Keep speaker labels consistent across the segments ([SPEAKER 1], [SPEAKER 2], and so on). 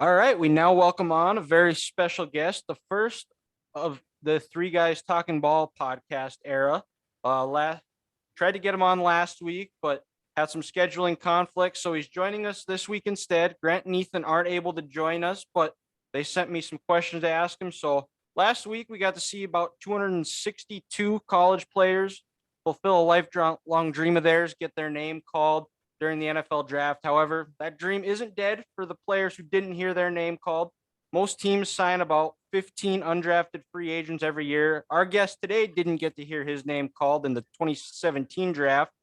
[SPEAKER 1] All right, we now welcome on a very special guest, the first of the Three Guys Talking Ball podcast era. Last tried to get him on last week, but had some scheduling conflicts, so he's joining us this week instead. Grant and Ethan aren't able to join us, but they sent me some questions to ask him. So last week we got to see about 262 college players fulfill a lifelong dream of theirs, get their name called during the NFL draft. However, that dream isn't dead for the players who didn't hear their name called. Most teams sign about 15 undrafted free agents every year. Our guest today didn't get to hear his name called in the 2017 draft.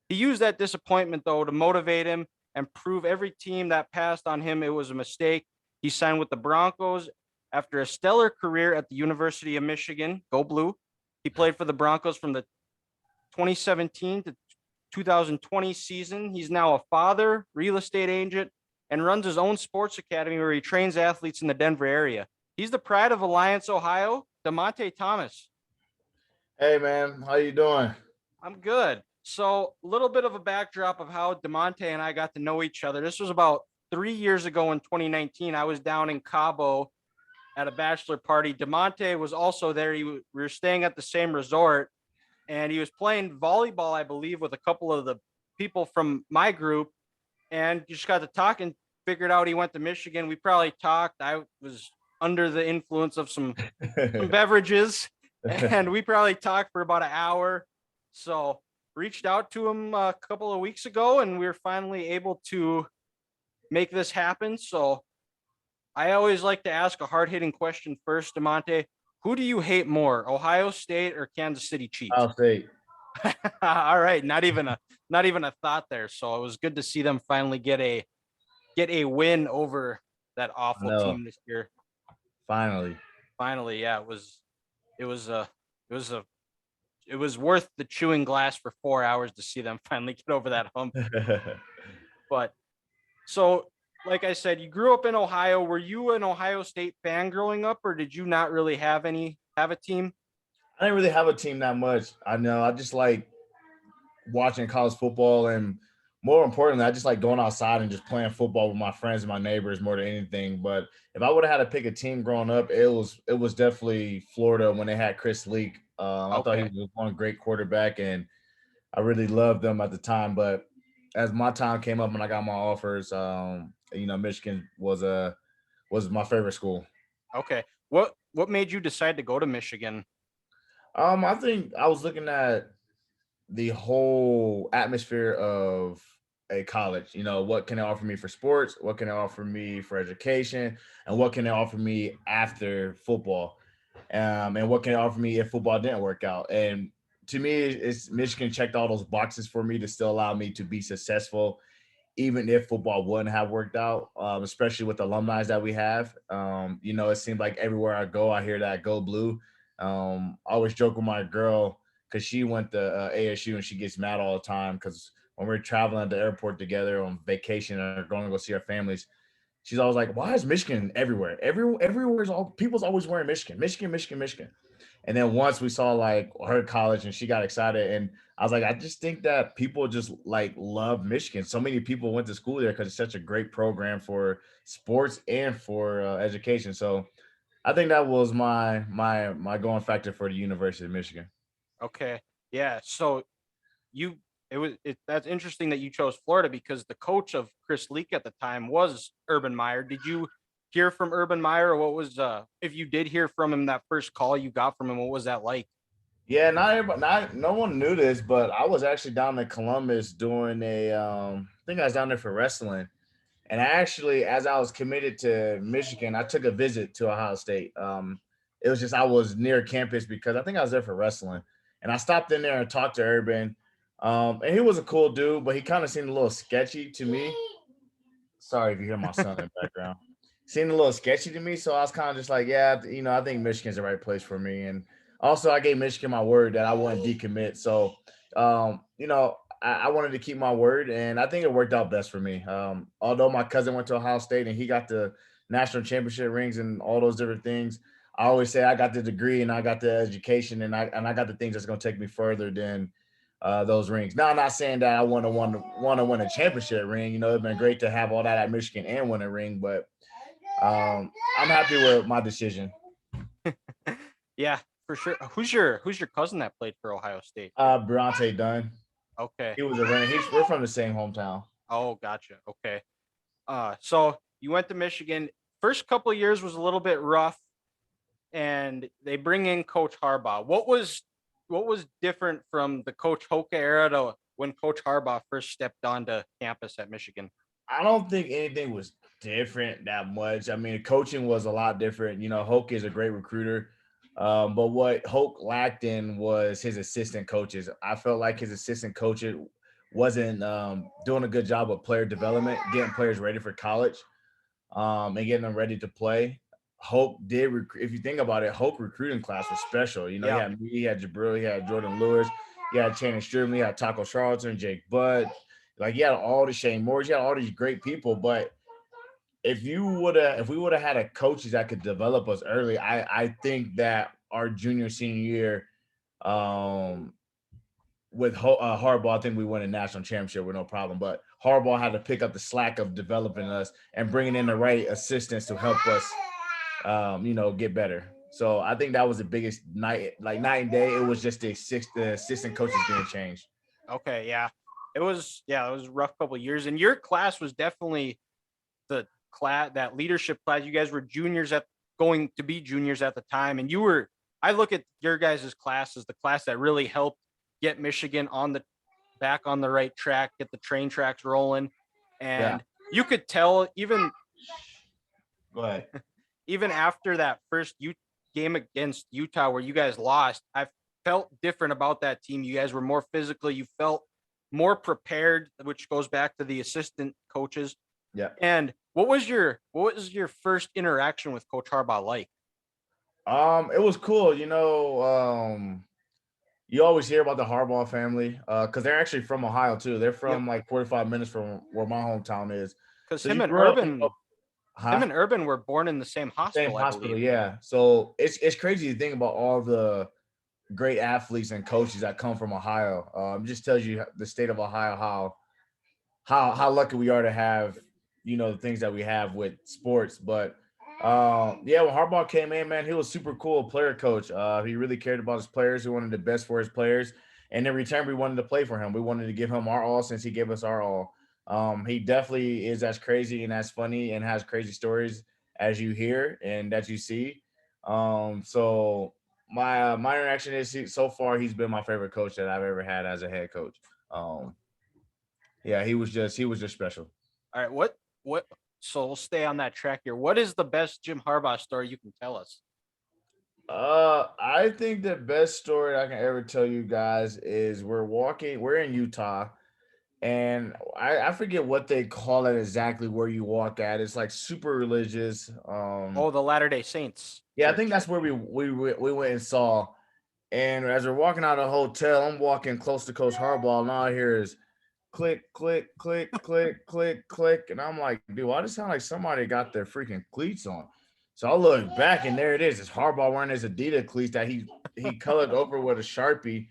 [SPEAKER 1] He used that disappointment, though, to motivate him and prove every team that passed on him it was a mistake. He signed with the Broncos after a stellar career at the University of Michigan. Go Blue. He played for the Broncos from the 2017 to 2020 season. He's now a father, real estate agent, and runs his own sports academy where he trains athletes in the Denver area. He's the pride of Alliance, Ohio, Dymonte Thomas.
[SPEAKER 2] Hey man, how you doing?
[SPEAKER 1] I'm good. So, a little bit of a backdrop of how Dymonte and I got to know each other. This was about 3 years ago in 2019. I was down in Cabo at a bachelor party. Dymonte was also there. We were staying at the same resort, and he was playing volleyball, I believe, with a couple of the people from my group, and just got to talking, figured out he went to Michigan. We probably talked. I was under the influence of some beverages, and we probably talked for about an hour. So reached out to him a couple of weeks ago, and we were finally able to make this happen. So I always like to ask a hard-hitting question first, Dymonte. Who do you hate more, Ohio State or Kansas City Chiefs?
[SPEAKER 2] I'll say
[SPEAKER 1] All right, not even a thought there. So it was good to see them finally get a win over that awful
[SPEAKER 2] no.
[SPEAKER 1] team this year.
[SPEAKER 2] Finally.
[SPEAKER 1] Finally, yeah, it was a it was a it was worth the chewing glass for 4 hours to see them finally get over that hump. But so, like I said, you grew up in Ohio. Were you an Ohio State fan growing up, or did you not really have a team?
[SPEAKER 2] I didn't really have a team that much. I know. I just like watching college football, and more importantly, I just like going outside and just playing football with my friends and my neighbors more than anything. But if I would have had to pick a team growing up, it was definitely Florida when they had Chris Leak. I thought he
[SPEAKER 1] Okay.
[SPEAKER 2] was one great quarterback, and I really loved them at the time. But as my time came up and I got my offers, Michigan was my favorite school.
[SPEAKER 1] Okay. What made you decide to go to Michigan?
[SPEAKER 2] I think I was looking at the whole atmosphere of a college. What can they offer me for sports? What can they offer me for education? And what can they offer me after football? And what can they offer me if football didn't work out? And to me, it's Michigan checked all those boxes for me to still allow me to be successful, even if football wouldn't have worked out, especially with the alumni that we have. It seems like everywhere I go, I hear that "Go Blue." I always joke with my girl because she went to ASU and she gets mad all the time because when we're traveling at the airport together on vacation or going to go see our families, she's always like, "Why is Michigan everywhere? Everywhere's all people's always wearing Michigan, Michigan, Michigan, Michigan." And then once we saw like her college and she got excited, and I was like, I just think that people just like love Michigan. So many people went to school there because it's such a great program for sports and for education. So I think that was my going factor for the University of Michigan.
[SPEAKER 1] Okay. Yeah. So you that's interesting that you chose Florida because the coach of Chris Leak at the time was Urban Meyer. Did you hear from Urban Meyer, or what was if you did hear from him, that first call you got from him, what was that like?
[SPEAKER 2] Yeah, not everybody, not no one knew this, but I was actually down in Columbus doing I think I was down there for wrestling. And actually, as I was committed to Michigan, I took a visit to Ohio State. It was just I was near campus because I think I was there for wrestling, and I stopped in there and talked to Urban. And he was a cool dude, but he kind of seemed a little sketchy to me. Sorry if you hear my son in the background. Seemed a little sketchy to me, so I was kind of just like, yeah, I think Michigan's the right place for me. And also, I gave Michigan my word that I wouldn't decommit. So, I wanted to keep my word, and I think it worked out best for me. Although my cousin went to Ohio State and he got the national championship rings and all those different things, I always say I got the degree and I got the education and I got the things that's going to take me further than those rings. Now, I'm not saying that I want to win a championship ring. It'd been great to have all that at Michigan and win a ring, but I'm happy with my decision.
[SPEAKER 1] Yeah, for sure. Who's your cousin that played for Ohio State?
[SPEAKER 2] Bronte Dunn.
[SPEAKER 1] Okay.
[SPEAKER 2] He was a runner. We're from the same hometown.
[SPEAKER 1] Oh, gotcha. Okay. So you went to Michigan. First couple of years was a little bit rough, and they bring in Coach Harbaugh. What was different from the Coach Hoka era to when Coach Harbaugh first stepped onto campus at Michigan?
[SPEAKER 2] I don't think anything was different that much. I mean, coaching was a lot different. You know, Hoke is a great recruiter. But what Hoke lacked in was his assistant coaches. I felt like his assistant coaches wasn't doing a good job of player development, getting players ready for college, and getting them ready to play. Hope did, if you think about it, Hope recruiting class was special. You know,
[SPEAKER 1] Yeah.
[SPEAKER 2] he had Jabril, he had Jordan Lewis, he had Channing Strimley, he had Taco Charlton, Jake Budd. Like, he had all the Shane Moores, he had all these great people. But if we would have had a coaches that could develop us early, I think that our junior senior year, um, with Harbaugh, I think we won a national championship with no problem. But Harbaugh had to pick up the slack of developing us and bringing in the right assistants to help us, get better. So I think that was the biggest night and day. It was just the assistant coaches being changed.
[SPEAKER 1] Okay. Yeah. It was a rough couple of years, and your class was definitely the class, that leadership class. You guys were juniors at going to be juniors at the time, and I look at your guys' class as the class that really helped get Michigan back on the right track, get the train tracks rolling.
[SPEAKER 2] Yeah.
[SPEAKER 1] And you could tell
[SPEAKER 2] Go ahead.
[SPEAKER 1] even after that first game against Utah where you guys lost, I felt different about that team. You guys were more physical, you felt more prepared, which goes back to the assistant coaches.
[SPEAKER 2] Yeah.
[SPEAKER 1] And what was your first interaction with Coach Harbaugh like?
[SPEAKER 2] It was cool. You always hear about the Harbaugh family, because they're actually from Ohio too. They're
[SPEAKER 1] Yep.
[SPEAKER 2] from like 45 minutes from where my hometown is.
[SPEAKER 1] Because
[SPEAKER 2] So
[SPEAKER 1] him
[SPEAKER 2] you
[SPEAKER 1] and
[SPEAKER 2] grew up,
[SPEAKER 1] Urban, him
[SPEAKER 2] huh?
[SPEAKER 1] and Urban were born in the same
[SPEAKER 2] Same
[SPEAKER 1] hospital, I
[SPEAKER 2] hospital,
[SPEAKER 1] believe.
[SPEAKER 2] yeah. So it's crazy to think about all the great athletes and coaches that come from Ohio. Just tells you the state of Ohio, how lucky we are to have, the things that we have with sports. But yeah, when Harbaugh came in, man, he was super cool player coach. He really cared about his players. He wanted the best for his players, and in return, we wanted to play for him. We wanted to give him our all since he gave us our all. He definitely is as crazy and as funny and has crazy stories as you hear and that you see. So my interaction is, so far he's been my favorite coach that I've ever had as a head coach. Um, yeah, he was just special.
[SPEAKER 1] All right, what so we'll stay on that track here. What is the best Jim Harbaugh story you can tell us?
[SPEAKER 2] I think the best story I can ever tell you guys is we're in Utah, and I forget what they call it exactly where you walk at. It's like super religious.
[SPEAKER 1] Oh, the Latter-day Saints
[SPEAKER 2] Yeah, I think
[SPEAKER 1] church.
[SPEAKER 2] that's where we went and saw. And as we're walking out of the hotel, I'm walking close to Coach Harbaugh, and all I hear is click, click, click, click, click, click. And I'm like, dude, why does it sound like somebody got their freaking cleats on? So I look back, and there it is. It's Harbaugh wearing his Adidas cleats that he colored over with a Sharpie,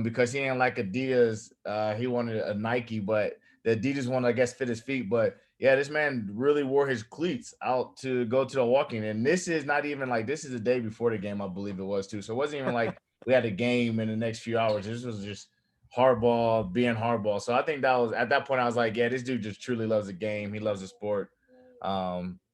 [SPEAKER 2] because he didn't like Adidas. He wanted a Nike, but the Adidas one, I guess, fit his feet. But yeah, this man really wore his cleats out to go to the walking. And this is not even like, this is the day before the game, I believe it was too. So it wasn't even like we had a game in the next few hours. This was just Harbaugh being Harbaugh. So I think that was, at that point, I was like, yeah, this dude just truly loves the game. He loves the sport.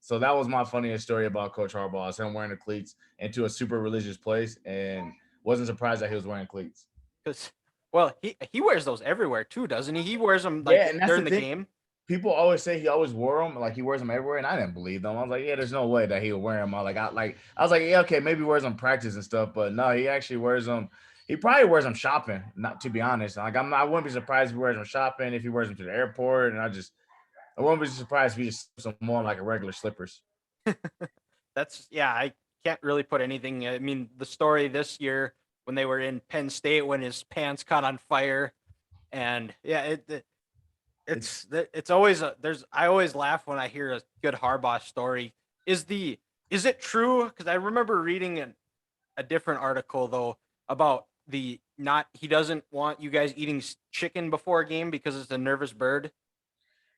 [SPEAKER 2] So that was my funniest story about Coach Harbaugh, is him wearing the cleats into a super religious place, and wasn't surprised that he was wearing cleats.
[SPEAKER 1] Because, well, he wears those everywhere too, doesn't he? He wears them like
[SPEAKER 2] Yeah, and that's the
[SPEAKER 1] during the
[SPEAKER 2] thing.
[SPEAKER 1] game.
[SPEAKER 2] People always say he always wore them, like he wears them everywhere, and I didn't believe them. I was like, yeah, there's no way that he would wear them. I was like, yeah, okay, maybe he wears them practice and stuff, but no, he actually wears them. He probably wears them shopping. Not to be honest, like I wouldn't be surprised if he wears them shopping, if he wears them to the airport, and I wouldn't be surprised if he just slips them on like a regular slippers.
[SPEAKER 1] Yeah, I can't really put anything. I mean, the story this year when they were in Penn State when his pants caught on fire, and yeah, it's always I always laugh when I hear a good Harbaugh story. Is it true? Because I remember reading a different article though about the not he doesn't want you guys eating chicken before a game because it's a nervous bird.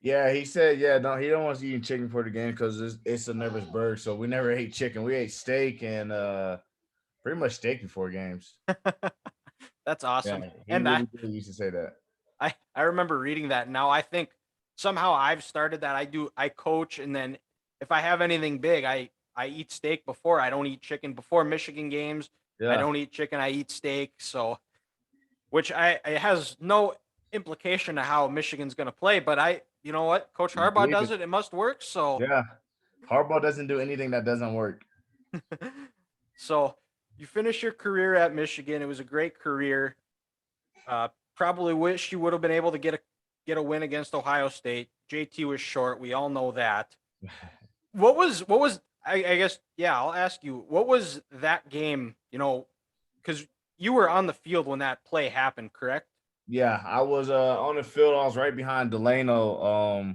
[SPEAKER 2] Yeah, he said, yeah, no, he don't want us eating chicken for the game because it's a nervous bird. So we never ate chicken. We ate steak and pretty much steak before games.
[SPEAKER 1] That's
[SPEAKER 2] Yeah,
[SPEAKER 1] awesome.
[SPEAKER 2] he
[SPEAKER 1] And
[SPEAKER 2] really did used to say that.
[SPEAKER 1] I remember reading that. Now I think somehow I've started that. I coach, and then if I have anything big, I eat steak before. I don't eat chicken before Michigan games. I
[SPEAKER 2] Yeah,
[SPEAKER 1] don't eat chicken. I eat steak. So which I it has no implication to how Michigan's going to play. But you know what, Coach
[SPEAKER 2] you
[SPEAKER 1] Harbaugh
[SPEAKER 2] did
[SPEAKER 1] does
[SPEAKER 2] it.
[SPEAKER 1] it. It must work. So
[SPEAKER 2] Yeah, Harbaugh doesn't do anything that doesn't work.
[SPEAKER 1] so you finish your career at Michigan. It was a great career. Uh, Probably wish you would have been able to get a win against Ohio State. JT was short. We all know that. What was I guess yeah, I'll ask you, what was that game, because you were on the field when that play happened, correct?
[SPEAKER 2] Yeah, I was on the field. I was right behind Delano,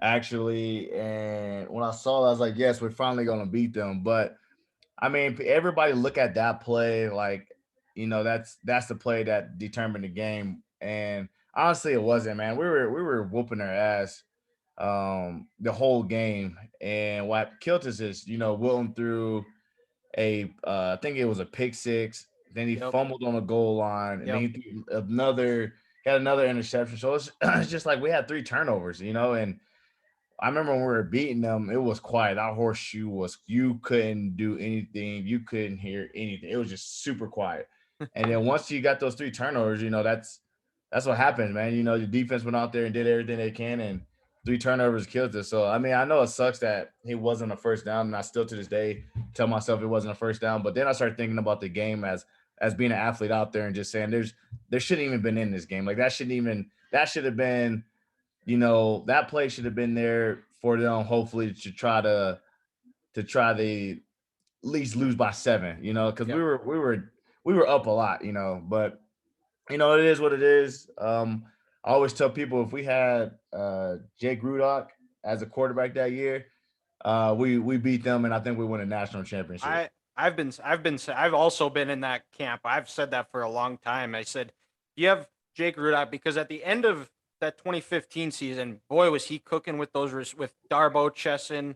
[SPEAKER 2] actually, and when I saw it, I was like, yes, we're finally gonna beat them. But I mean, everybody look at that play like, that's the play that determined the game. And honestly, it wasn't, man. We were whooping their ass the whole game. And what killed us is, Wilton threw I think it was a pick six. Then he
[SPEAKER 1] Yep.
[SPEAKER 2] fumbled on the goal line, and then
[SPEAKER 1] Yep.
[SPEAKER 2] he threw had another interception. So it's just like we had three turnovers, and I remember when we were beating them, it was quiet. Our horseshoe was, you couldn't do anything. You couldn't hear anything. It was just super quiet. And then once you got those three turnovers, that's what happens, man. The defense went out there and did everything they can, and three turnovers killed us. So, I mean, I know it sucks that it wasn't a first down, and I still to this day tell myself it wasn't a first down. But then I started thinking about the game as being an athlete out there and just saying there shouldn't even been in this game. Like that should have been that play should have been there for them, hopefully to at least lose by 7, because
[SPEAKER 1] Yep.
[SPEAKER 2] we were up a lot, but it is what it is. I always tell people if we had Jake Rudock as a quarterback that year, we beat them, and I think we win a national championship.
[SPEAKER 1] I I've also been in that camp. I've said that for a long time. I said you have Jake Rudock because at the end of that 2015 season, boy was he cooking with with Darbo, Chesson,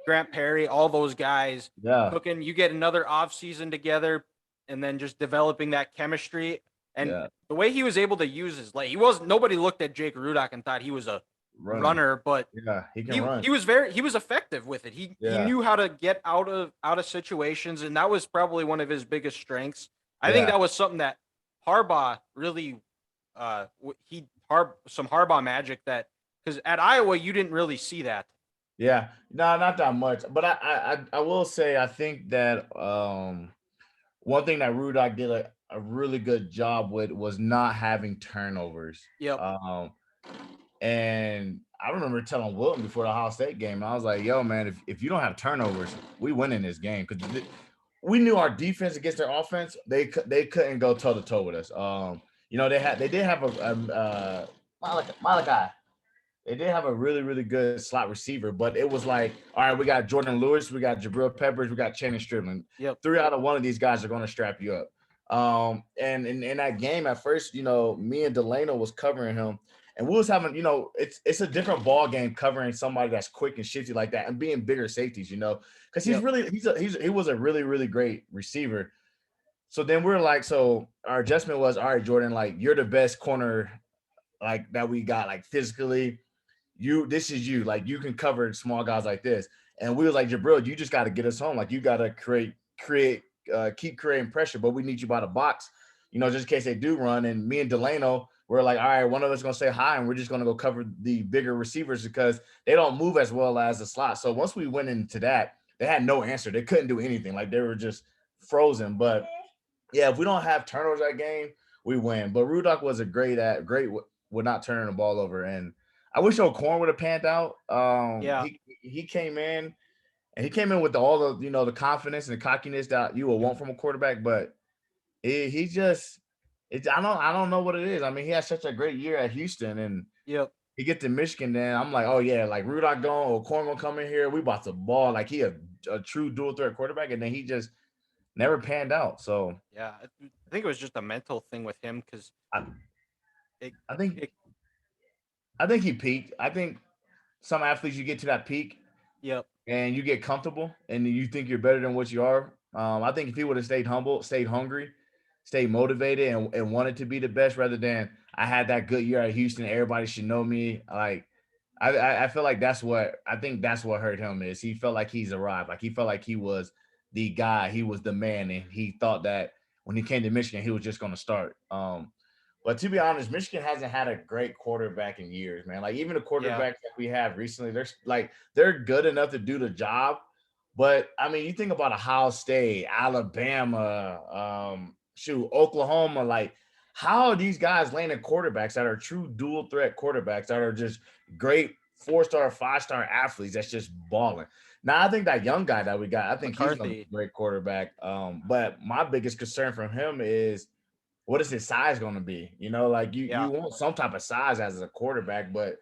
[SPEAKER 1] Grant Perry, all those guys
[SPEAKER 2] Yeah,
[SPEAKER 1] cooking. You get another offseason together and then just developing that chemistry. And
[SPEAKER 2] yeah,
[SPEAKER 1] the way he was able to use his leg, nobody looked at Jake Rudock and thought he was a
[SPEAKER 2] runner.
[SPEAKER 1] runner, but
[SPEAKER 2] Yeah, he can
[SPEAKER 1] he
[SPEAKER 2] run.
[SPEAKER 1] he was effective with it. He
[SPEAKER 2] Yeah,
[SPEAKER 1] knew how to get out of situations, and that was probably one of his biggest strengths. I think
[SPEAKER 2] yeah.
[SPEAKER 1] that was something that Harbaugh really he some Harbaugh magic that because at Iowa you didn't really see that.
[SPEAKER 2] Yeah, no, not that much. But I will say I think that one thing that Rudock did a really good job with was not having turnovers.
[SPEAKER 1] Yep.
[SPEAKER 2] And I remember telling Wilton before the Ohio State game, I was like, "Yo, man, if you don't have turnovers, we win in this game because we knew our defense against their offense, they couldn't go toe to toe with us. They did have Malachi. They did have a really, really good slot receiver, but it was like, all right, we got Jordan Lewis, we got Jabril Peppers, we got Channing Strickland.
[SPEAKER 1] Yep.
[SPEAKER 2] 3 out of 1 of these guys are going to strap you up. And in that game at first, me and Delano was covering him, and we was having, it's a different ball game covering somebody that's quick and shifty like that, and being bigger safeties, because
[SPEAKER 1] Yep.
[SPEAKER 2] he was a really, really great receiver. So then we're like, so our adjustment was, all right, Jordan, like you're the best corner like that we got, like physically this is you, like you can cover small guys like this. And we was like, Jabril, you just got to get us home. Like you got to keep creating pressure, but we need you by the box, just in case they do run. And me and Delano were like, all right, one of us going to say hi, and we're just going to go cover the bigger receivers because they don't move as well as the slot. So once we went into that, they had no answer. They couldn't do anything. Like they were just frozen. But yeah, if we don't have turnovers that game, we win. But Rudock was great with not turning the ball over. And I wish O'Corn would have panned out.
[SPEAKER 1] Yeah.
[SPEAKER 2] He came in, and he came in with all the the confidence and the cockiness that you would want from a quarterback. But he just I don't know what it is. I mean, he had such a great year at Houston, and
[SPEAKER 1] Yep.
[SPEAKER 2] he get to Michigan. Then I'm like, oh yeah, like Rudock gone, O'Corn gonna come in here. We about to ball like he a true dual threat quarterback, and then he just never panned out. So
[SPEAKER 1] Yeah. I think it was just a mental thing with him because
[SPEAKER 2] I,
[SPEAKER 1] it
[SPEAKER 2] I think
[SPEAKER 1] it
[SPEAKER 2] I think he peaked. I think some athletes you get to that peak
[SPEAKER 1] Yep.
[SPEAKER 2] and you get comfortable and you think you're better than what you are. I think if he would have stayed humble, stayed hungry, stayed motivated, and wanted to be the best rather than I had that good year at Houston, everybody should know me. Like I feel like that's what hurt him is he felt like he's arrived. Like he felt like he was the guy, he was the man, and he thought that when he came to Michigan, he was just gonna start. But to be honest, Michigan hasn't had a great quarterback in years, man. Like even the
[SPEAKER 1] Yeah.
[SPEAKER 2] quarterbacks that we have recently, they're good enough to do the job. But I mean, you think about Ohio State, Alabama, Oklahoma. Like, how are these guys landing quarterbacks that are true dual threat quarterbacks that are just great 4-star, 5-star athletes that's just balling? Now, I think that young guy that we got, I think he's gonna be
[SPEAKER 1] McCarthy.
[SPEAKER 2] a great quarterback. But my biggest concern from him is what is his size going to be? You know, like you
[SPEAKER 1] Yeah.
[SPEAKER 2] want some type of size as a quarterback, but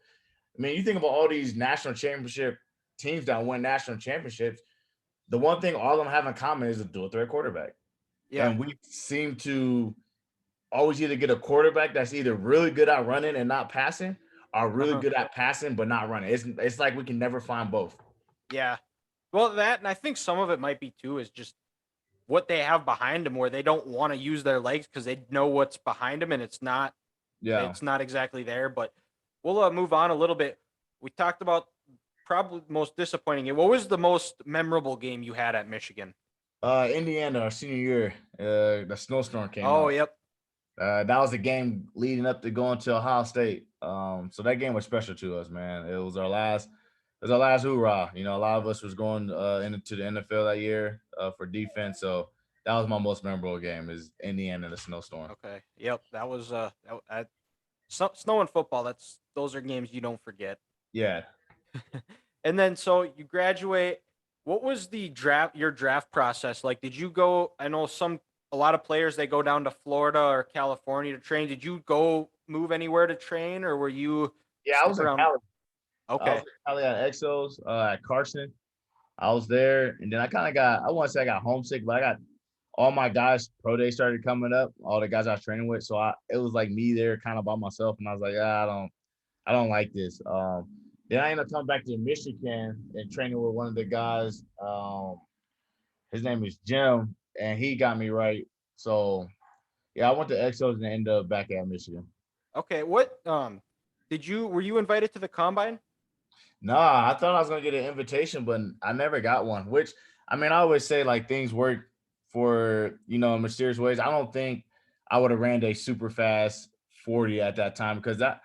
[SPEAKER 2] I mean, you think about all these national championship teams that win national championships. The one thing all of them have in common is a dual threat quarterback,
[SPEAKER 1] Yeah.
[SPEAKER 2] and we seem to always either get a quarterback that's either really good at running and not passing, or really
[SPEAKER 1] Uh-huh.
[SPEAKER 2] good at passing but not running. It's like we can never find both.
[SPEAKER 1] Yeah. Well, that and I think some of it might be too is just what they have behind them, where they don't want to use their legs because they know what's behind them, and
[SPEAKER 2] Yeah.
[SPEAKER 1] it's not exactly there. But we'll move on a little bit. We talked about probably the most disappointing game. What was the most memorable game you had at Michigan?
[SPEAKER 2] Indiana, our senior year, the snowstorm came
[SPEAKER 1] Oh,
[SPEAKER 2] out.
[SPEAKER 1] yep.
[SPEAKER 2] That was the game leading up to going to Ohio State. So that game was special to us, man. It was our last hoorah. You know, a lot of us was going into the NFL that year for defense. So that was my most memorable game is Indiana the snowstorm.
[SPEAKER 1] Okay. Yep. That was snow and football. Those are games you don't forget.
[SPEAKER 2] Yeah.
[SPEAKER 1] And then so you graduate. What was your draft process like? Did you go? I know a lot of players they go down to Florida or California to train. Did you go move anywhere to train, or were you
[SPEAKER 2] Yeah, I
[SPEAKER 1] stick
[SPEAKER 2] was in
[SPEAKER 1] around?
[SPEAKER 2] Cali. I was
[SPEAKER 1] Okay.
[SPEAKER 2] in Cali at Exos, at Carson. I was there, and then I kind of I want to say I got homesick, but I got all my guys pro day started coming up, all the guys I was training with. So it was like me there kind of by myself, and I was like, I don't like this. Then I ended up coming back to Michigan and training with one of the guys. His name is Jim, and he got me right. So yeah, I went to Exos and ended up back at Michigan.
[SPEAKER 1] Okay. What were you invited to the combine?
[SPEAKER 2] Nah, I thought I was gonna get an invitation, but I never got one. Which I mean, I always say like things work for mysterious ways. I don't think I would have ran a super fast 40 at that time because the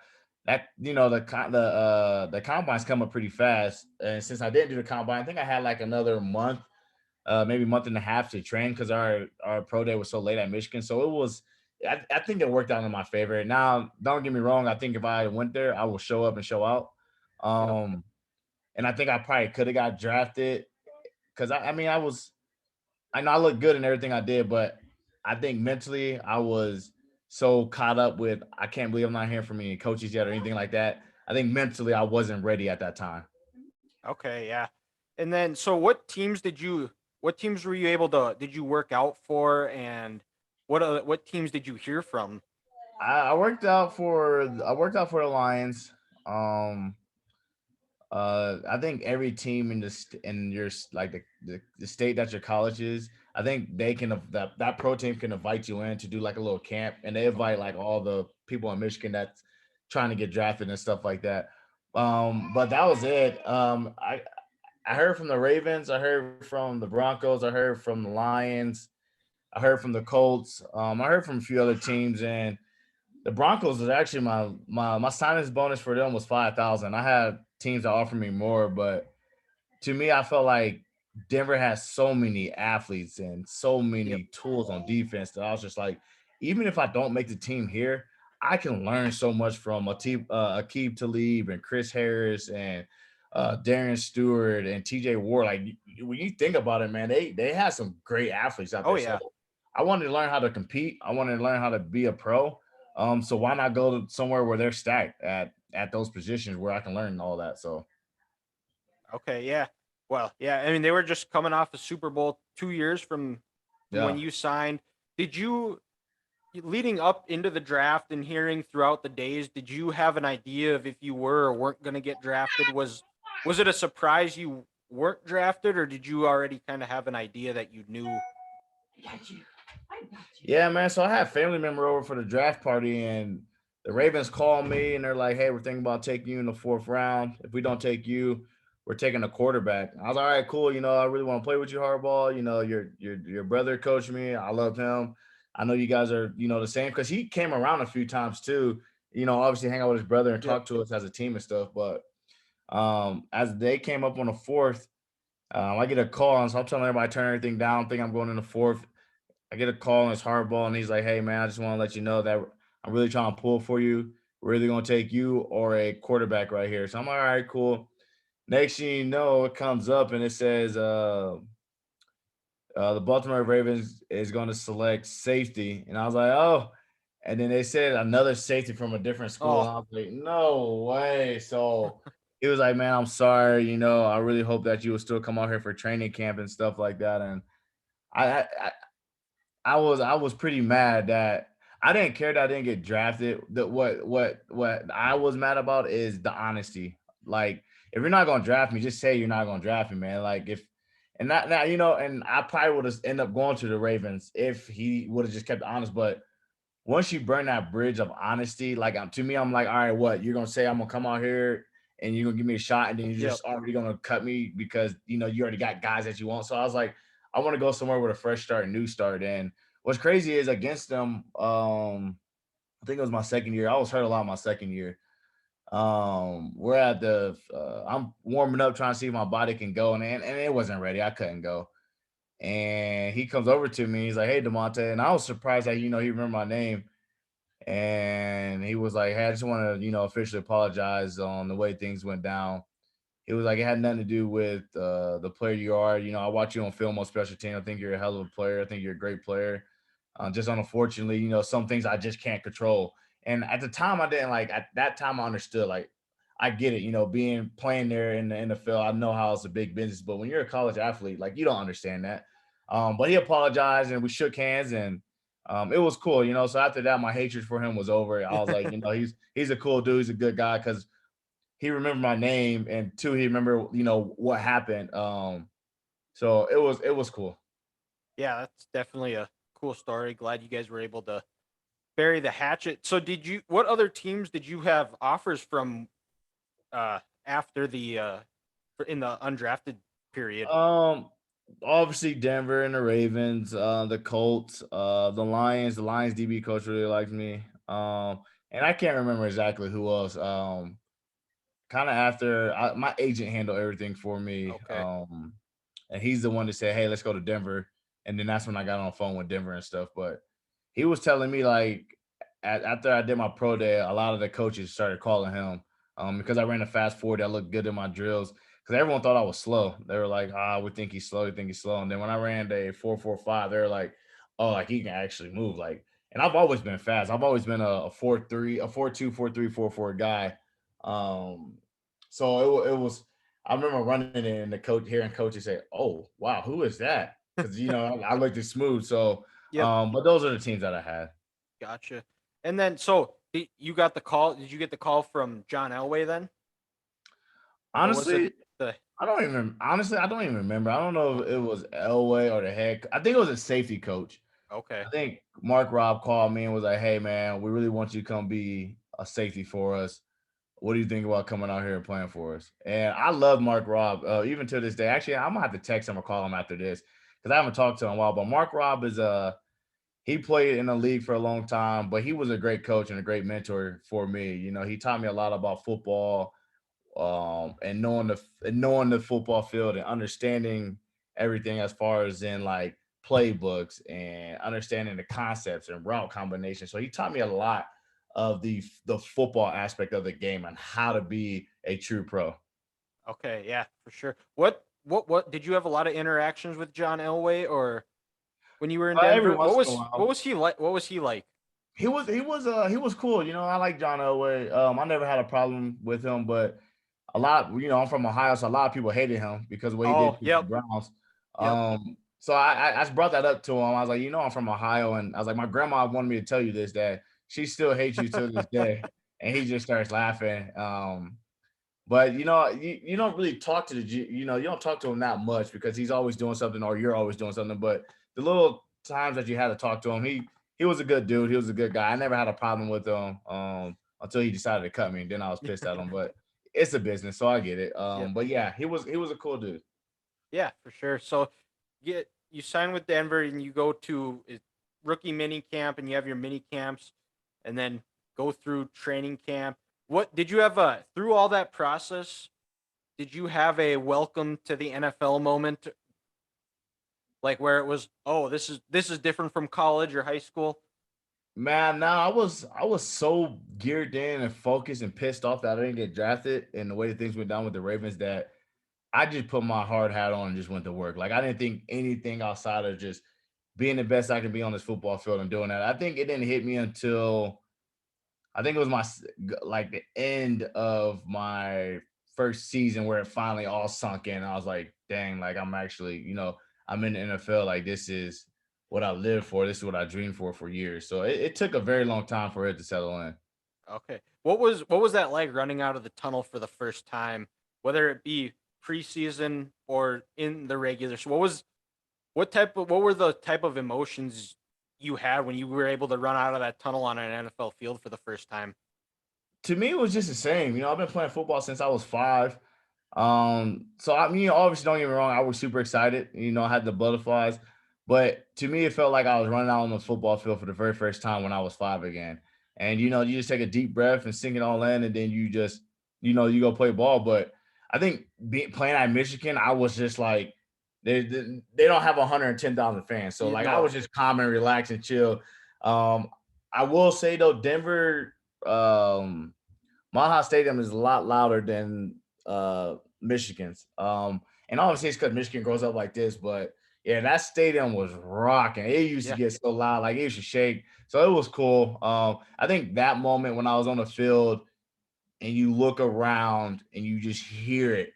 [SPEAKER 2] combines come up pretty fast. And since I didn't do the combine, I think I had like another month, maybe month and a half to train because our pro day was so late at Michigan. So it was. I think it worked out in my favor. Now, don't get me wrong. I think if I went there, I will show up and show out.
[SPEAKER 1] Yep.
[SPEAKER 2] And I think I probably could have got drafted because I mean I know I looked good in everything I did, but I think mentally I was so caught up with I can't believe I'm not hearing from any coaches yet or anything like that. I think mentally I wasn't ready at that time.
[SPEAKER 1] Okay. Yeah. And then so what teams were you able to did you work out for, and what teams did you hear from?
[SPEAKER 2] I worked out for the Lions. Um, I think every team in your like the state that your college is, I think they can that pro team can invite you in to do like a little camp, and they invite
[SPEAKER 1] Okay.
[SPEAKER 2] like all the people in Michigan that's trying to get drafted and stuff like that. But that was it. I heard from the Ravens, I heard from the Broncos, I heard from the Lions, I heard from the Colts, I heard from a few other teams, and the Broncos was actually my signing bonus for them was 5,000. I had teams that offered me more, but to me, I felt like Denver has so many athletes and so
[SPEAKER 1] Yep.
[SPEAKER 2] many tools on defense that I was just like, even if I don't make the team here, I can learn so much from Aqib Talib and Chris Harris and Darian Stewart and TJ Ward. Like when you think about it, man, they have some great athletes out
[SPEAKER 1] Oh
[SPEAKER 2] there. So
[SPEAKER 1] yeah.
[SPEAKER 2] I wanted to learn how to compete. I wanted to learn how to be a pro. So why not go to somewhere where they're stacked at those positions where I can learn all that? So
[SPEAKER 1] Okay. Yeah. Well, yeah. I mean, they were just coming off a Super Bowl 2 years from when
[SPEAKER 2] yeah.
[SPEAKER 1] you signed. Did you? leading up into the draft and hearing throughout the days, did you have an idea of if you were or weren't going to get drafted? Was it a surprise you weren't drafted, or did you already kind of have an idea that you knew?
[SPEAKER 2] Yeah, man. So I had family member over for the draft party, and the Ravens called me and they're like, "Hey, we're thinking about taking you in the fourth round. If we don't take you, we're taking a quarterback." I was like, "All right, cool. I really want to play with you, Harbaugh. Your brother coached me. I love him. I know you guys are the same because he came around a few times too. Obviously hang out with his brother and
[SPEAKER 1] Yep.
[SPEAKER 2] talk to us as a team and stuff. But as they came up on the fourth, I get a call, and so I'm telling everybody turn everything down. Think I'm going in the fourth. I get a call and it's hardball, and he's like, "Hey man, I just want to let you know that I'm really trying to pull for you. We're either gonna take you or a quarterback right here." So I'm like, all right, cool. Next thing you know, it comes up and it says the Baltimore Ravens is going to select safety, and I was like, oh. And then they said another safety from a different school, and
[SPEAKER 1] Oh,
[SPEAKER 2] I was like, no way. So he was like, man, I'm sorry. I really hope that you will still come out here for training camp and stuff like that. And I I was pretty mad that I didn't care that I didn't get drafted. What I was mad about is the honesty. Like, if you're not gonna draft me, just say you're not gonna draft me, man. Like, if and not now, and I probably would have ended up going to the Ravens if he would have just kept honest. But once you burn that bridge of honesty, like, to me, I'm like, all right, what you're gonna say? I'm gonna come out here and you're gonna give me a shot, and then you're
[SPEAKER 1] yep.
[SPEAKER 2] just already gonna cut me because you already got guys that you want. So I was like, I want to go somewhere with a fresh start, new start. And what's crazy is against them, I think it was my second year. I was hurt a lot my second year. We're at I'm warming up trying to see if my body can go, and it wasn't ready. I couldn't go. And he comes over to me. He's like, "Hey, Demonte," and I was surprised that he remembered my name. And he was like, "Hey, I just want to officially apologize on the way things went down." It was like it had nothing to do with the player you are. I watch you on film on special team. I think you're a hell of a player. I think you're a great player. Just unfortunately, some things I just can't control. And at the time, I didn't like. At that time, I understood. Like, I get it. Being playing there in the NFL, I know how it's a big business. But when you're a college athlete, like, you don't understand that. But he apologized, and we shook hands, and it was cool. So after that, my hatred for him was over. I was like, he's a cool dude. He's a good guy because he remembered my name, and two, he remember what happened. So it was cool.
[SPEAKER 1] Yeah, that's definitely a cool story. Glad you guys were able to bury the hatchet. So what other teams did you have offers from after in the undrafted period?
[SPEAKER 2] Um, Obviously Denver and the Ravens, the Colts, the Lions. The Lions DB coach really likes me. And I can't remember exactly who else. Kind of after my agent handled everything for me.
[SPEAKER 1] Okay.
[SPEAKER 2] And he's the one that said, "Hey, let's go to Denver." And then that's when I got on the phone with Denver and stuff. But he was telling me, like, after I did my pro day, a lot of the coaches started calling him because I ran a fast forward that looked good in my drills. Because everyone thought I was slow. They were like, we think he's slow. We think he's slow. And then when I ran a 4.45, they were like, oh, like, he can actually move. Like, and I've always been fast. I've always been a 4.3, a 4.2, 4.3, 4.4 guy. Um, so it was. I remember running in and the coach hearing coaches say, "Oh, wow, who is that?" Because I looked it smooth. So,
[SPEAKER 1] Yep.
[SPEAKER 2] but those are the teams that I had.
[SPEAKER 1] Gotcha. And then, so you got the call? Did you get the call from John Elway then, or was it
[SPEAKER 2] Honestly,
[SPEAKER 1] the?
[SPEAKER 2] I don't even remember. I don't know if it was Elway or the head. I think it was a safety coach.
[SPEAKER 1] Okay.
[SPEAKER 2] I think Mark Robb called me and was like, "Hey, man, we really want you to come be a safety for us. What do you think about coming out here and playing for us?" And I love Mark Robb, even to this day. Actually, I'm gonna have to text him or call him after this because I haven't talked to him in a while. But Mark Robb is he played in the league for a long time, but he was a great coach and a great mentor for me. He taught me a lot about football, and knowing the football field and understanding everything as far as in, like, playbooks and understanding the concepts and route combinations. So he taught me a lot of the football aspect of the game and how to be a true pro.
[SPEAKER 1] Okay. Yeah, for sure. What did you have a lot of interactions with John Elway, or when you were in
[SPEAKER 2] Every
[SPEAKER 1] Denver?
[SPEAKER 2] once in a while,
[SPEAKER 1] What was he like? What was he like?
[SPEAKER 2] he was cool. I like John Elway. I never had a problem with him, but a lot, I'm from Ohio, so a lot of people hated him because of what he did
[SPEAKER 1] Oh,
[SPEAKER 2] to the
[SPEAKER 1] yep,
[SPEAKER 2] Browns.
[SPEAKER 1] yep.
[SPEAKER 2] So I just brought that up to him. I was like, I'm from Ohio, and I was like, my grandma wanted me to tell you this, that she still hates you to this day, and he just starts laughing. But you don't really talk to you don't talk to him that much because he's always doing something or you're always doing something. But the little times that you had to talk to him, he was a good dude. He was a good guy. I never had a problem with him until he decided to cut me, and then I was pissed at him. But it's a business, so I get it.
[SPEAKER 1] Yep.
[SPEAKER 2] But yeah, he was a cool dude.
[SPEAKER 1] Yeah, for sure. So you sign with Denver and you go to rookie mini camp and you have your mini camps and then go through training camp. What did you have through all that process? Did you have a welcome to the NFL moment, like where it was, oh, this is different from college or high school?
[SPEAKER 2] Man, no, I was so geared in and focused and pissed off that I didn't get drafted and the way that things went down with the Ravens that I just put my hard hat on and just went to work. Like I didn't think anything outside of just being the best I can be on this football field and doing that. I think it didn't hit me until I think it was like the end of my first season where it finally all sunk in. I was like, dang, like I'm actually, I'm in the NFL. Like this is what I live for. This is what I dreamed for years. So it took a very long time for it to settle in.
[SPEAKER 1] Okay. What was that like running out of the tunnel for the first time, whether it be preseason or in the regular? So what were the type of emotions you had when you were able to run out of that tunnel on an NFL field for the first time?
[SPEAKER 2] To me, it was just the same. I've been playing football since I was 5. So I mean, obviously, don't get me wrong, I was super excited. I had the butterflies, but to me, it felt like I was running out on the football field for the very first time when I was 5 again. And you just take a deep breath and sink it all in, and then you just, you go play ball. But I think playing at Michigan, I was just like, they don't have 110,000 fans, so
[SPEAKER 1] You
[SPEAKER 2] like I
[SPEAKER 1] know,
[SPEAKER 2] was just calm and relaxed and chill. Um, I will say though, Denver. Maha Stadium is a lot louder than Michigan's. And obviously it's because Michigan grows up like this, but yeah, that stadium was rocking. It used to
[SPEAKER 1] yeah,
[SPEAKER 2] get so loud, like it used to shake. So it was cool. I think that moment when I was on the field and you look around and you just hear it,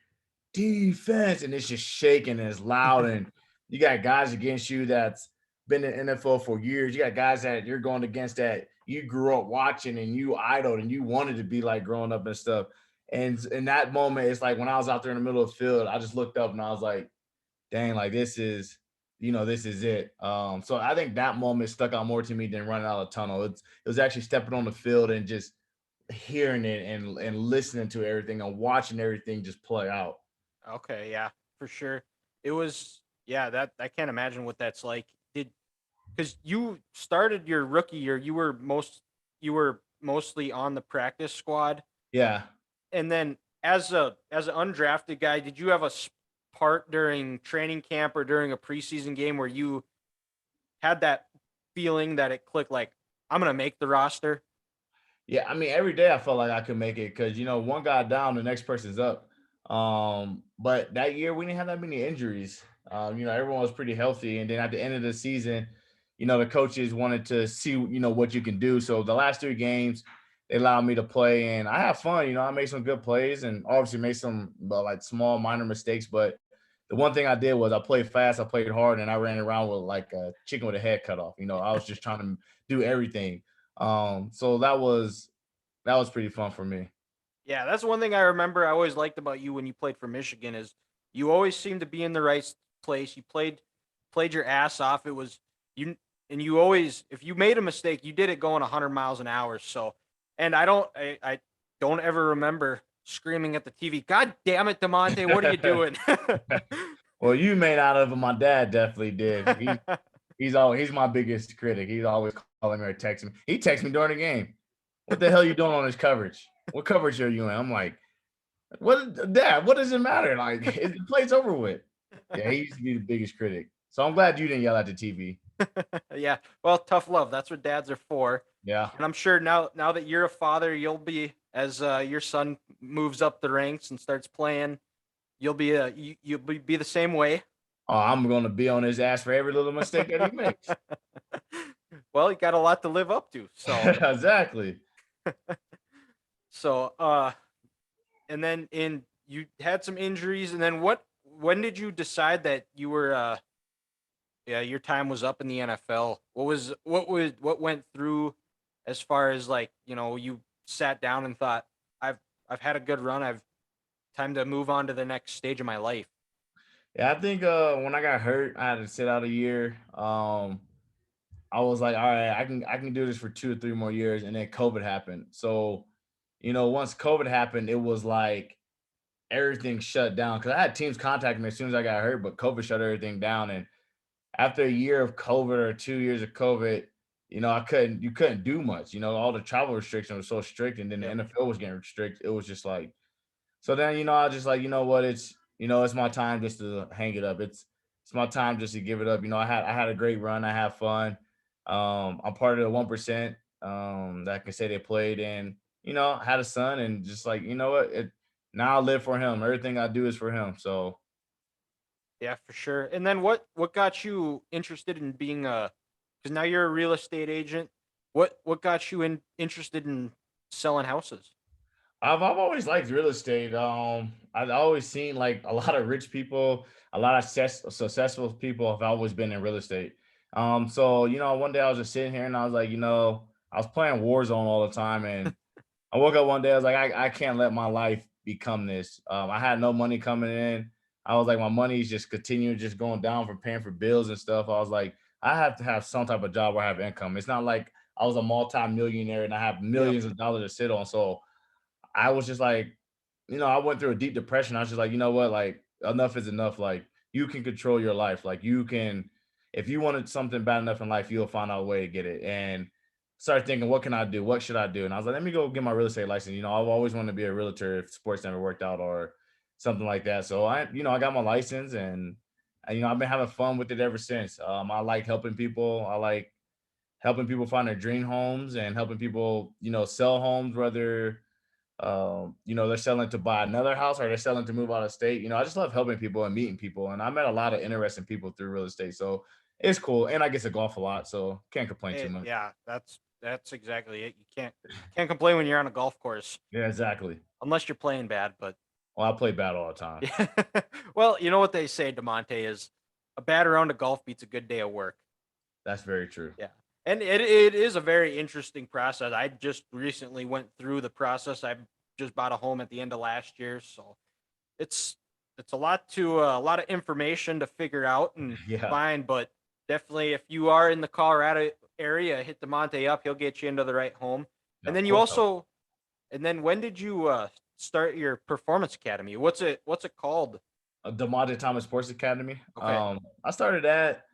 [SPEAKER 2] defense, and it's just shaking and it's loud, and you got guys against you that's been in the NFL for years. You got guys that you're going against that you grew up watching and you idled and you wanted to be like growing up and stuff. And in that moment, it's like when I was out there in the middle of the field, I just looked up and I was like, dang, like this is it. So I think that moment stuck out more to me than running out of the tunnel. It was actually stepping on the field and just hearing it and listening to everything and watching everything just play out.
[SPEAKER 1] okay, yeah, for sure. It was, yeah, that I can't imagine what that's like. Did Because you started your rookie year, you were mostly on the practice squad,
[SPEAKER 2] Yeah.
[SPEAKER 1] and then as an undrafted guy, did you have part during training camp or during a preseason game where you had that feeling that it clicked, like I'm gonna make the roster?
[SPEAKER 2] Yeah, I mean, every day I felt like I could make it because one guy down, the next person's up. But that year we didn't have that many injuries. Everyone was pretty healthy, and then at the end of the season, the coaches wanted to see what you can do. So the last 3 games, they allowed me to play, and I have fun. I made some good plays, and obviously made some like small minor mistakes. But the one thing I did was I played fast, I played hard, and I ran around with like a chicken with a head cut off. I was just trying to do everything. So that was pretty fun for me.
[SPEAKER 1] Yeah, that's one thing I remember I always liked about you when you played for Michigan is you always seemed to be in the right place. You played your ass off. It was you and you always, if you made a mistake, you did it going 100 miles an hour. So, and I don't ever remember screaming at the TV, "God damn it, Demonte, what are you doing?"
[SPEAKER 2] Well, you may not have, but my dad definitely did. He's my biggest critic. He's always calling me or texting me. He texts me during the game. What the hell are you doing on this coverage? What coverage are you in? I'm like, what, Dad? What does it matter? Like, the play's over with. Yeah, he used to be the biggest critic. So I'm glad you didn't yell at the TV.
[SPEAKER 1] Yeah. Well, tough love. That's what dads are for.
[SPEAKER 2] Yeah.
[SPEAKER 1] And I'm sure now that you're a father, you'll be, as your son moves up the ranks and starts playing, you'll be the same way.
[SPEAKER 2] Oh, I'm gonna be on his ass for every little mistake that he makes.
[SPEAKER 1] Well, you got a lot to live up to. So
[SPEAKER 2] Exactly.
[SPEAKER 1] so and then you had some injuries, and then when did you decide that you were Yeah, your time was up in the NFL. What went through as far as like, you sat down and thought, I've had a good run. I've time to move on to the next stage of my life.
[SPEAKER 2] Yeah, I think when I got hurt, I had to sit out a year. I was like, all right, I can do this for 2 or 3 more years, and then COVID happened. So, once COVID happened, it was like everything shut down because I had teams contact me as soon as I got hurt, but COVID shut everything down. And after a year of COVID or 2 years of COVID, you couldn't do much. All the travel restrictions were so strict, and then the
[SPEAKER 1] Yep.
[SPEAKER 2] NFL was getting strict. It was just like so then, I was just like, you know what, it's my time just to hang it up. It's my time just to give it up. I had a great run. I had fun. I'm part of the 1% that can say they played and had a son and just like, what? Now I live for him. Everything I do is for him. So
[SPEAKER 1] Yeah, for sure. And then what got you interested in being a because now you're a real estate agent. What got you interested in selling houses?
[SPEAKER 2] I've always liked real estate. I've always seen like a lot of rich people, a lot of successful people have always been in real estate. So one day I was just sitting here and I was like, I was playing Warzone all the time, and I woke up one day, I was like, I can't let my life become this. I had no money coming in. I was like, my money's just continuing just going down from paying for bills and stuff. I was like, I have to have some type of job where I have income. It's not like I was a multi-millionaire and I have
[SPEAKER 1] Yep.
[SPEAKER 2] millions of dollars to sit on. So I was just like, I went through a deep depression. I was just like, you know what? Like, enough is enough. Like, you can control your life. Like, you can, if you wanted something bad enough in life, you'll find out a way to get it. And started thinking, what can I do? What should I do? And I was like, let me go get my real estate license. I've always wanted to be a realtor if sports never worked out or something like that. So I got my license and I've been having fun with it ever since. I like helping people. I like helping people find their dream homes and helping people, sell homes, whether they're selling to buy another house or they're selling to move out of state. I just love helping people and meeting people. And I met a lot of interesting people through real estate. So it's cool. And I get to golf a lot. So can't complain too much.
[SPEAKER 1] Yeah, that's exactly it. You can't complain when you're on a golf course
[SPEAKER 2] Yeah, exactly.
[SPEAKER 1] unless you're playing bad. But
[SPEAKER 2] Well, I play bad all the time.
[SPEAKER 1] yeah, well, you know what they say, Demonte, is a bad round of golf beats a good day of work.
[SPEAKER 2] That's very true.
[SPEAKER 1] Yeah. And it is a very interesting process. I just recently went through the process. I just bought a home at the end of last year, so it's it's a lot of information to figure out and
[SPEAKER 2] Yeah.
[SPEAKER 1] find, but definitely if you are in the Colorado area, hit Demonte up. He'll get you into the right home.
[SPEAKER 2] Yeah,
[SPEAKER 1] And
[SPEAKER 2] of
[SPEAKER 1] then you
[SPEAKER 2] course. I
[SPEAKER 1] also and then when did you start your performance academy? What's it called?
[SPEAKER 2] Dymonte Thomas Sports Academy.
[SPEAKER 1] Okay.
[SPEAKER 2] I started that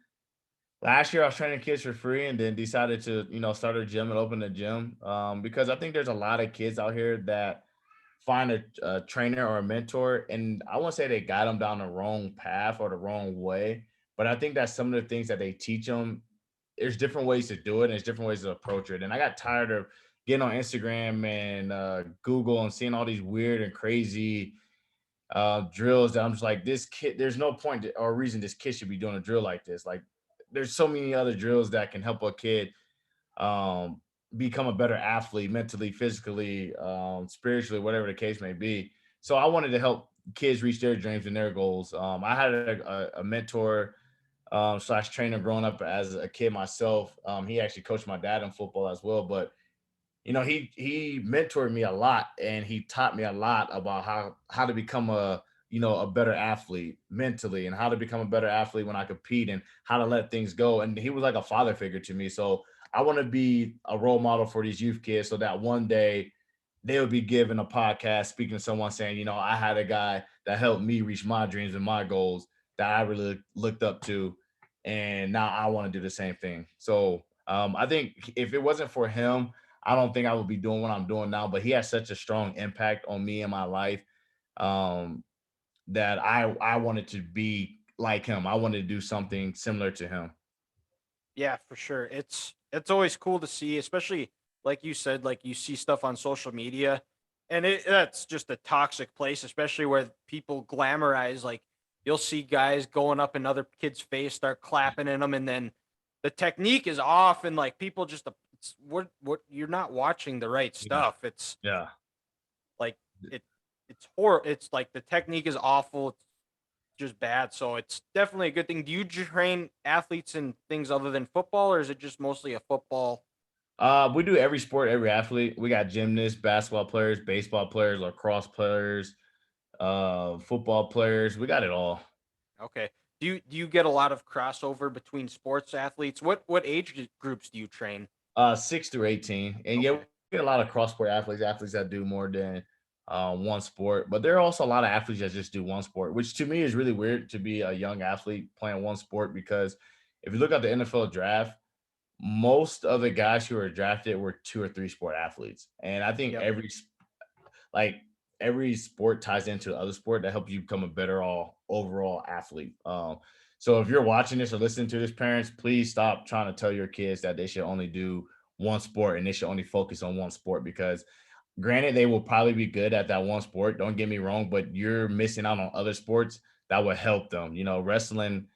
[SPEAKER 2] last year. I was training kids for free and then decided to, start a gym and open a gym because I think there's a lot of kids out here that find a trainer or a mentor, and I won't say they got them down the wrong path or the wrong way, but I think that some of the things that they teach them, there's different ways to do it and there's different ways to approach it. And I got tired of getting on Instagram and Google and seeing all these weird and crazy drills that I'm just like, this kid, there's no point or reason this kid should be doing a drill like this. Like, there's so many other drills that can help a kid um, become a better athlete mentally, physically, spiritually, whatever the case may be. So I wanted to help kids reach their dreams and their goals. I had a mentor slash trainer growing up as a kid myself. He actually coached my dad in football as well, but he mentored me a lot and he taught me a lot about how to become a better athlete mentally and how to become a better athlete when I compete and how to let things go. And he was like a father figure to me. So I want to be a role model for these youth kids so that one day they would be given a podcast speaking to someone saying, I had a guy that helped me reach my dreams and my goals that I really looked up to. And now I want to do the same thing. So I think if it wasn't for him, I don't think I would be doing what I'm doing now, but he has such a strong impact on me and my life um, that I wanted to be like him. I wanted to do something similar to him.
[SPEAKER 1] Yeah, for sure. It's always cool to see, especially like you said, like you see stuff on social media, and that's just a toxic place, especially where people glamorize. Like you'll see guys going up in other kids' face, start clapping in them, and then the technique is off, and like people just what you're not watching the right
[SPEAKER 2] Yeah,
[SPEAKER 1] stuff. It's
[SPEAKER 2] yeah,
[SPEAKER 1] like it it's horrible. It's like the technique is awful. It's just bad. So it's definitely a good thing. Do you train athletes in things other than football, or is it just mostly a football?
[SPEAKER 2] We do every sport, every athlete. We got gymnasts, basketball players, baseball players, lacrosse players, football players. We got it all.
[SPEAKER 1] Okay. Do you get a lot of crossover between sports athletes? What age groups do you train?
[SPEAKER 2] 6 through 18, and yeah, we
[SPEAKER 1] Okay.
[SPEAKER 2] get a lot of cross sport athletes, athletes that do more than one sport. But there are also a lot of athletes that just do one sport, which to me is really weird to be a young athlete playing one sport. Because if you look at the NFL draft, most of the guys who are drafted were 2 or 3 sport athletes, and I think
[SPEAKER 1] Yep.
[SPEAKER 2] like every sport ties into the other sport that helps you become a better all overall athlete. So if you're watching this or listening to this, parents, please stop trying to tell your kids that they should only do one sport and they should only focus on one sport. Because granted, they will probably be good at that one sport. Don't get me wrong, but you're missing out on other sports that would help them. Wrestling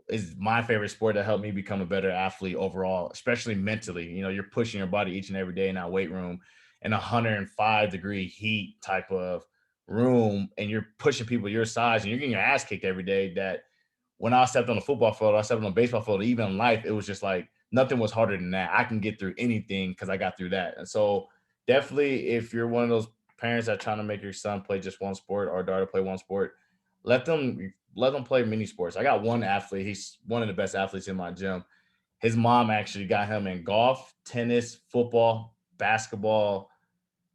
[SPEAKER 2] is my favorite sport that helped me become a better athlete overall, especially mentally. You're pushing your body each and every day in that weight room in 105-degree heat type of room, and you're pushing people your size and you're getting your ass kicked every day. That when I stepped on the football field, I stepped on the baseball field, even in life, it was just like nothing was harder than that. I can get through anything because I got through that. And so definitely, if you're one of those parents that trying to make your son play just one sport or daughter play one sport, let them play mini sports. I got one athlete. He's one of the best athletes in my gym. His mom actually got him in golf, tennis, football, basketball,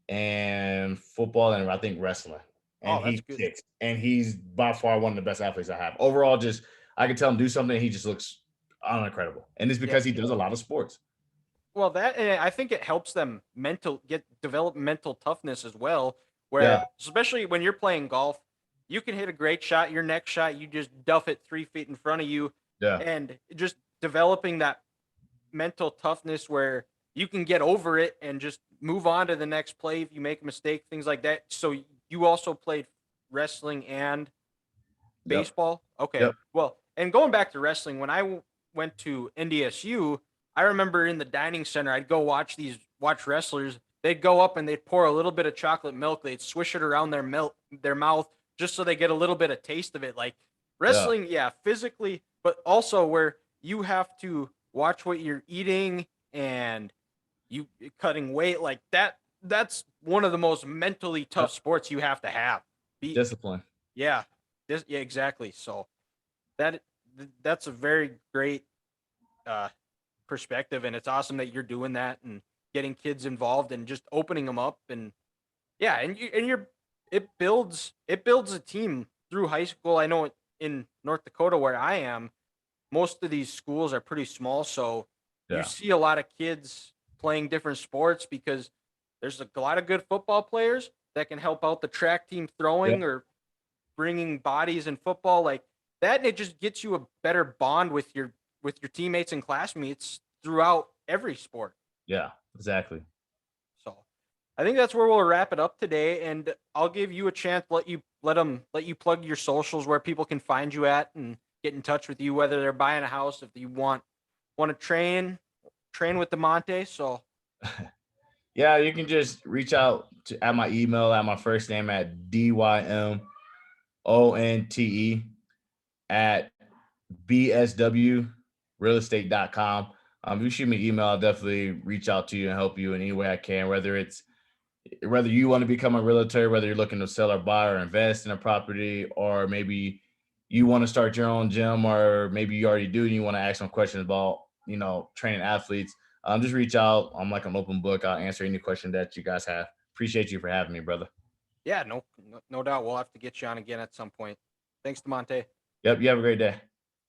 [SPEAKER 2] and I think wrestling. And
[SPEAKER 1] Oh, that's
[SPEAKER 2] he
[SPEAKER 1] good.
[SPEAKER 2] kicks. And he's by far one of the best athletes I have. Overall, just I can tell him do something, he just looks incredible. And it's
[SPEAKER 1] Yeah.
[SPEAKER 2] because he does a lot of sports.
[SPEAKER 1] Well, that and I think it helps them develop mental toughness as well.
[SPEAKER 2] Yeah,
[SPEAKER 1] Where especially when you're playing golf, you can hit a great shot. Your next shot, you just duff it 3 feet in front of you,
[SPEAKER 2] yeah,
[SPEAKER 1] and just developing that mental toughness where you can get over it and just move on to the next play if you make a mistake, things like that. So you also played wrestling and
[SPEAKER 2] yep,
[SPEAKER 1] baseball? Okay.
[SPEAKER 2] yep.
[SPEAKER 1] Well, and going back to wrestling, when went to NDSU, I remember in the dining center, I'd go watch wrestlers. They'd go up and they'd pour a little bit of chocolate milk. They'd swish it around their mouth, just so they get a little bit of taste of it. Like
[SPEAKER 2] Yeah,
[SPEAKER 1] wrestling, yeah, physically, but also where you have to watch what you're eating and you cutting weight like that. That's one of the most mentally
[SPEAKER 2] yep.
[SPEAKER 1] tough sports you have to have. Be
[SPEAKER 2] Discipline.
[SPEAKER 1] Yeah, yeah, exactly. So that that's a very great uh perspective, and it's awesome that you're doing that and getting kids involved and just opening them up. And yeah, and you're it builds a team through high school. I know in North Dakota where I am, most of these schools are pretty small, so you
[SPEAKER 2] Yeah,
[SPEAKER 1] see a lot of kids playing different sports because there's a lot of good football players that can help out the track team
[SPEAKER 2] yeah,
[SPEAKER 1] throwing or bringing bodies in football like that, and it just gets you a better bond with your teammates and classmates throughout every sport.
[SPEAKER 2] yeah, exactly.
[SPEAKER 1] So I think that's where we'll wrap it up today, and I'll give you a chance to let you plug your socials where people can find you at and get in touch with you, whether they're buying a house, if you want to train with Demonte. So
[SPEAKER 2] Yeah, you can just reach out at my email at my first name at DYMONTE at bswrealestate.com. If you shoot me an email, I'll definitely reach out to you and help you in any way I can, whether you want to become a realtor, whether you're looking to sell or buy or invest in a property, or maybe you want to start your own gym, or maybe you already do and you want to ask some questions about, training athletes. Just reach out. I'm like an open book. I'll answer any question that you guys have. Appreciate you for having me, brother.
[SPEAKER 1] yeah, no doubt we'll have to get you on again at some point. Thanks, Demonte.
[SPEAKER 2] Yep. You have a great day.